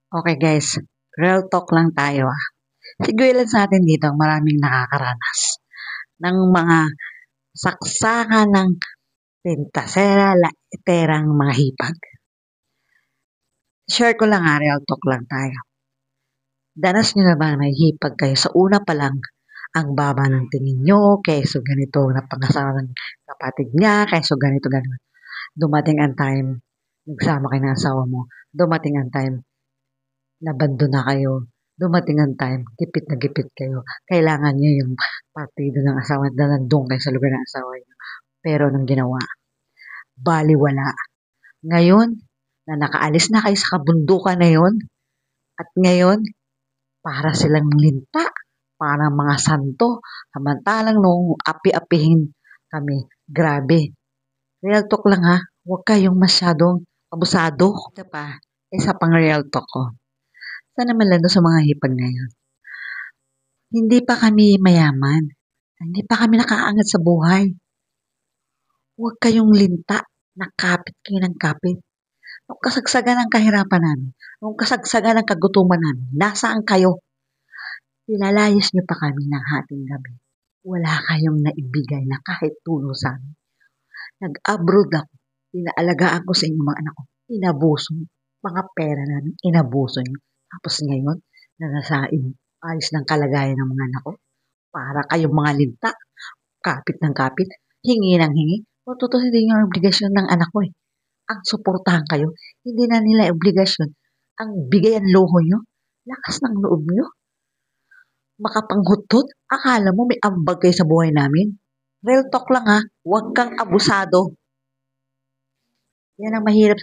Okay guys, real talk lang tayo Siguro ilan sa atin dito ang maraming nakakaranas ng mga saksakan ng pintasera, laiterang mga hipag. Share ko lang real talk lang tayo. Danas nyo na ba na may hipag kayo sa una pa lang ang baba ng tingin nyo, keso ganito na pangasawa ng kapatid niya, keso ganito, ganito. Dumating ang time, nagsama kayo ng asawa mo, dumating ang time, nabando na kayo, dumating ang time, gipit na gipit kayo. Kailangan nyo yung partido ng asawa na nandun kayo sa lugar ng asawa nyo. Pero nang ginawa, baliwala. Ngayon, na nakaalis na kayo sa kabundukan na yon, at ngayon, para silang linta, parang mga santo, samantalang nung api-apihin kami, grabe. Real talk lang huwag kayong masyadong abusado. Ito pa, isa pang real talk ko. Sana naman lang sa mga hipag na yun. Hindi pa kami mayaman. Hindi pa kami nakaangat sa buhay. Huwag kayong linta. Nakapit kayo ng kapit. Nung kasagsagan ng kahirapan namin, nung kasagsagan ng kagutuman namin, nasaan kayo? Pinalayas niyo pa kami ng hating gabi. Wala kayong naibigay na kahit tulong sa amin. Nag-abroad ako. Pinaalagaan ko sa inyo mga anak ko. Inabuso niyo. Mga pera namin, inabuso niyo. Tapos ngayon, na nasa ayos ng kalagayan ng mga anak ko, para kayong mga linta, kapit ng kapit, hingi ng hingi. O totoo hindi yung obligasyon ng anak ko Ang suportahan kayo, hindi na nila obligasyon. Ang bigay ang luho nyo, lakas ng loob nyo. Makapanghutot, akala mo may ambag kayo sa buhay namin. Real talk lang huwag kang abusado. Yan ang mahirap